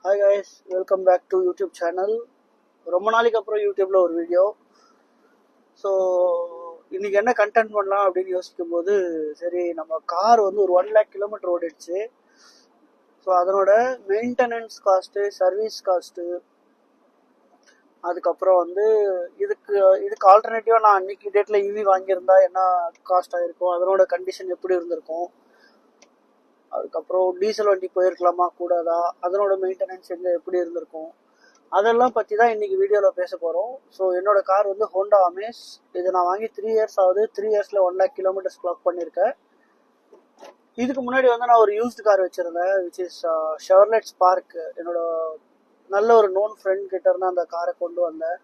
Hi guys, welcome back to YouTube channel. ரொம்ப நாளைக்கு அப்புறம் யூடியூப்ல ஒரு வீடியோ. ஸோ இன்னைக்கு என்ன கண்டென்ட் பண்ணலாம் அப்படின்னு யோசிக்கும் போது, சரி நம்ம கார் வந்து ஒரு 1 lakh கிலோமீட்டர் ஓடிடுச்சு. ஸோ அதனோட மெயின்டெனன்ஸ் காஸ்ட்டு, சர்வீஸ் காஸ்ட்டு, அதுக்கப்புறம் வந்து இதுக்கு ஆல்டர்னேட்டிவாக நான் அன்னைக்கு டேட்டில் இவி வாங்கியிருந்தா என்ன காஸ்ட் ஆகிருக்கும், அதனோட கண்டிஷன் எப்படி இருந்திருக்கும், அதுக்கப்புறம் டீசல் வண்டி போயிருக்கலாமா கூடாதா, அதனோட மெயின்டெனன்ஸ் எங்கே எப்படி இருந்திருக்கும், அதெல்லாம் பற்றி தான் இன்றைக்கி வீடியோவில் பேச போகிறோம். ஸோ என்னோட கார் வந்து ஹோண்டா அமேஸ். இது நான் வாங்கி 3 years ஆகுது. 3 yearsல 1 lakh கிலோமீட்டர்ஸ் கிளாக் பண்ணியிருக்கேன். இதுக்கு முன்னாடி வந்து நான் ஒரு யூஸ்டு கார் வச்சுருந்தேன், விச் இஸ் ஷெவர்லெட் ஸ்பார்க். என்னோட நல்ல ஒரு நோன் ஃப்ரெண்ட் கிட்ட இருந்து அந்த காரை கொண்டு வந்தேன்.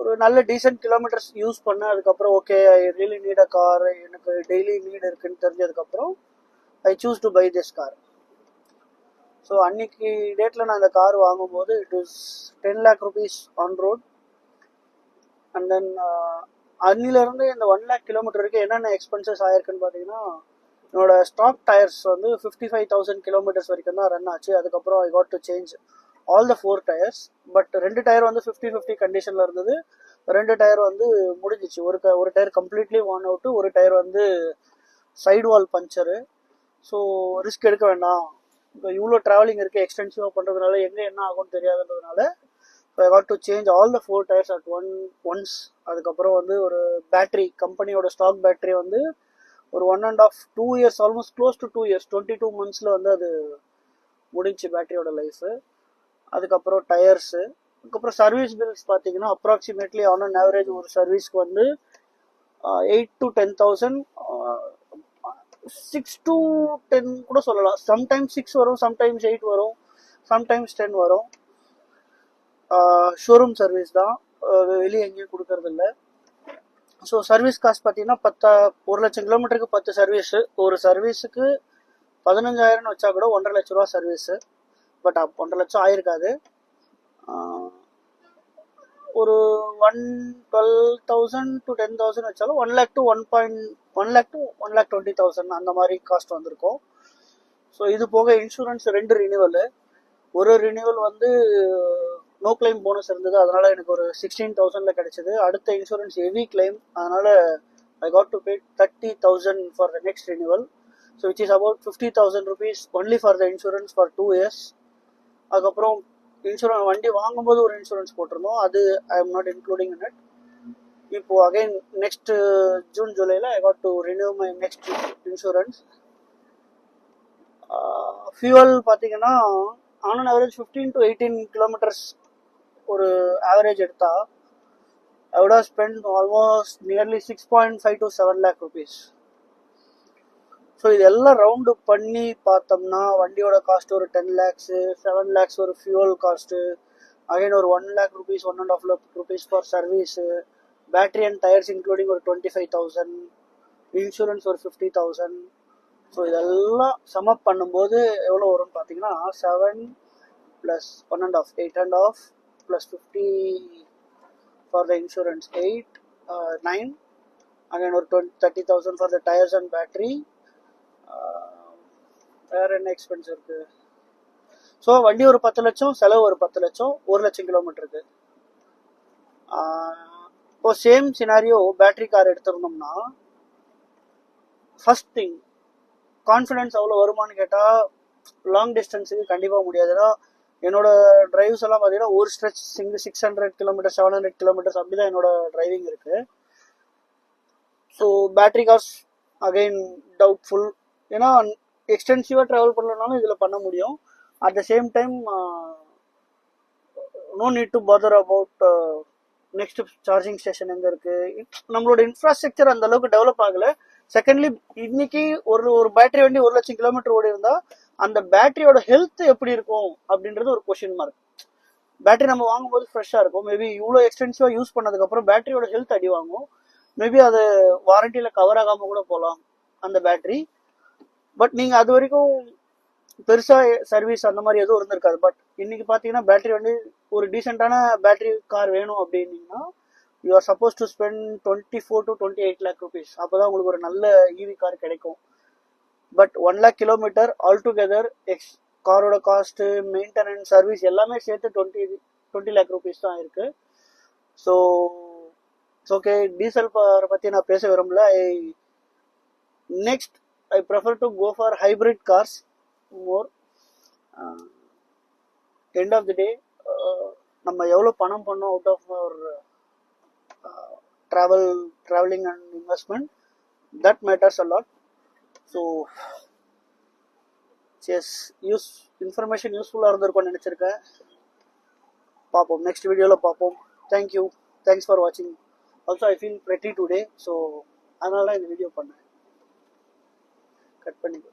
ஒரு நல்ல டீசென்ட் கிலோமீட்டர்ஸ் யூஸ் பண்ணேன். அதுக்கப்புறம் okay, I really need a car, எனக்கு டெய்லி நீட் இருக்குன்னு தெரிஞ்சதுக்கப்புறம் I choose to buy this car. So அன்னைக்கு டேட்டில் நான் இந்த கார் வாங்கும்போது it is 10 lakh rupees on road. And then அன்னிலேருந்து இந்த 1 lakh கிலோமீட்டர் வரைக்கும் என்னென்ன எக்ஸ்பென்சஸ் ஆயிருக்குன்னு பார்த்தீங்கன்னா, என்னோட ஸ்டாக் டயர்ஸ் வந்து 55,000 கிலோமீட்டர்ஸ் வரைக்கும் தான் ரன் ஆச்சு. அதுக்கப்புறம் I got to change all the 4 tyres. But 2 tyre வந்து 50-50 கண்டிஷனில் இருந்தது. 2 டயர் வந்து முடிஞ்சிச்சு. ஒரு டயர் கம்ப்ளீட்லி வான் அவுட்டு, ஒரு டயர் வந்து side wall puncture. So risk எடுக்க வேண்டாம், இப்போ இவ்வளோ ட்ராவலிங் இருக்குது, எக்ஸ்டென்சிவாக பண்ணுறதுனால எங்கே என்ன ஆகும்னு தெரியாதுன்றதுனால I got to change all the 4 tyres at once. அதுக்கப்புறம் வந்து ஒரு பேட்ரி, கம்பெனியோட ஸ்டாக் பேட்ரி வந்து ஒரு 1.5-2 years, almost close to 2 years, 22 months வந்து அது முடிஞ்சு பேட்டரியோட லைஃபு. அதுக்கப்புறம் டயர்ஸு, அதுக்கப்புறம் சர்வீஸ் பில்ஸ் பார்த்தீங்கன்னா அப்ராக்சிமேட்லி ஆன் அன் ஆவரேஜ் ஒரு சர்வீஸ்க்கு வந்து 8 to 10,000, 6 to 10 கூட சொல்லலாம். சம்டைம்ஸ் 6 வரும், சம்டைம்ஸ் 8 வரும், சம்டைம்ஸ் 10 வரும். ஷோரூம் சர்வீஸ் தான், வெளியே எங்கேயும் கொடுக்கறது இல்லை. ஸோ சர்வீஸ் காஸ்ட் பார்த்தீங்கன்னா 1 லட்சம் கிலோமீட்டருக்கு 10 சர்வீஸு. ஒரு சர்வீஸுக்கு 15,000 வச்சா கூட 1.5 லட்ச ரூபா சர்வீஸு. பட் 1.5 லட்சம் ஆயிருக்காது. ஒரு 12,000 to 10,000 வச்சாலும் 1 lakh to 1,20,000 அந்த மாதிரி காஸ்ட் வந்திருக்கும். ஸோ இது போக இன்சூரன்ஸ் 2 ரினிவல். ஒரு ரினிவல் வந்து நோ கிளைம் போனஸ் இருந்தது, அதனால எனக்கு ஒரு 16,000ல கிடைச்சது. அடுத்த இன்சூரன்ஸ் ஹெவி கிளைம், அதனால I got to pay 30,000 for the next renewal. So which is about 50,000 rupees only for the insurance for 2 years. அதுக்கப்புறம் இன்சூரன்ஸ் வண்டி வாங்கும்போது ஒரு இன்சூரன்ஸ் போட்டிருந்தோம், அது I am not including in it. இப்போ அகைன் நெக்ஸ்ட் ஜூன் ஜூலைல I got to renew my next insurance. Fuel பார்த்தீங்கன்னா on an average 15 to 18 kilometres ஒரு ஆவரேஜ் எடுத்தா I would have spend almost nearly 6.5 to 7 lakh rupees. So இதெல்லாம் round பண்ணி பார்த்தோம்னா வண்டியோட cost ஒரு 10 lakhs, 7 lakhs ஒரு ஃபியூவல் காஸ்ட்டு, அகைன் ஒரு 1 lakh rupees, 1.5 lakh rupees for service, battery and tyres including ஒரு 25,000, இன்சூரன்ஸ் ஒரு 50,000. ஸோ இதெல்லாம் சமப் பண்ணும்போது எவ்வளோ வரும்னு பார்த்தீங்கன்னா 7 plus 1.5, 8.5 plus 50 for the insurance, 8, 9, again ஒரு 30,000 for the tires and battery. வேற என்ன எக்ஸ்பென்ஸ் இருக்கு? ஸோ வண்டி ஒரு 10 லட்சம், செலவு ஒரு 10 லட்சம், 1 லட்சம் கிலோமீட்டருக்கு. இப்போ சேம் சினாரியோ பேட்டரி கார் எடுத்திருந்தோம்னா, ஃபர்ஸ்ட் திங் கான்ஃபிடன்ஸ் அவ்வளோ வருமானு கேட்டால் லாங் டிஸ்டன்ஸுக்கு கண்டிப்பாக முடியாதுன்னா, என்னோட டிரைவ்ஸ் எல்லாம் பார்த்தீங்கன்னா ஒரு ஸ்ட்ரெச் 600 கிலோமீட்டர், 700 கிலோமீட்டர்ஸ் அப்படி தான் என்னோட டிரைவிங் இருக்குது. So battery cars again doubtful. ஏன்னா எக்ஸ்டென்சிவாக ட்ராவல் பண்ணலனாலும் இதில் பண்ண முடியும். At the same time no need to bother about next charging station எங்கே இருக்குது. நம்மளோட இன்ஃப்ராஸ்ட்ரக்சர் அந்த அளவுக்கு டெவலப் ஆகலை. செகண்ட்லி இன்னைக்கு ஒரு பேட்டரி வண்டி 1 லட்சம் கிலோமீட்டர் ஓடி இருந்தால் அந்த பேட்டரியோட ஹெல்த் எப்படி இருக்கும் அப்படின்றது ஒரு கொஸ்டின் மார்க். பேட்டரி நம்ம வாங்கும்போது ஃப்ரெஷ்ஷாக இருக்கும், மேபி இவ்வளோ எக்ஸ்டென்சிவாக யூஸ் பண்ணதுக்கப்புறம் பேட்டரியோட ஹெல்த் அடி வாங்கும். மேபி அது வாரண்டியில் கவர் ஆகாமல் கூட போகலாம் அந்த பேட்டரி. பட் நீங்கள் அது வரைக்கும் பெருசாக சர்வீஸ் அந்த மாதிரி எதுவும் இருந்திருக்காது. பட் இன்னைக்கு பார்த்தீங்கன்னா பேட்டரி வண்டி ஒரு டீசெண்டான பேட்டரி கார் வேணும் அப்படின்னீங்கன்னா you are suppose to spend 24 to 28 lakh rupees. அப்போ தான் உங்களுக்கு ஒரு நல்ல ஈவி கார் கிடைக்கும். But 1 lakh kilometre all together காரோட காஸ்ட்டு, மெயின்டெனன்ஸ், சர்வீஸ் எல்லாமே சேர்த்து 20 lakh rupees தான் இருக்குது. ஸோ ஓகே, டீசல் பற்றி நான் பேச விரும்பல. Next I prefer to go for hybrid cars more. End of the day நம்ம எவ்வளோ பணம் பண்ணோம் out of our travelling and investment, that matters a lot. So information யூஸ்ஃபுல்லாக இருந்திருக்கும்னு நினச்சிருக்கேன். பார்ப்போம், நெக்ஸ்ட் வீடியோவில் பார்ப்போம். தேங்க்யூ, தேங்க்ஸ் ஃபார் வாட்சிங். Also I feel pretty today, so அதனால தான் இந்த வீடியோ பண்ணேன். கட் பண்ணிக்கோ.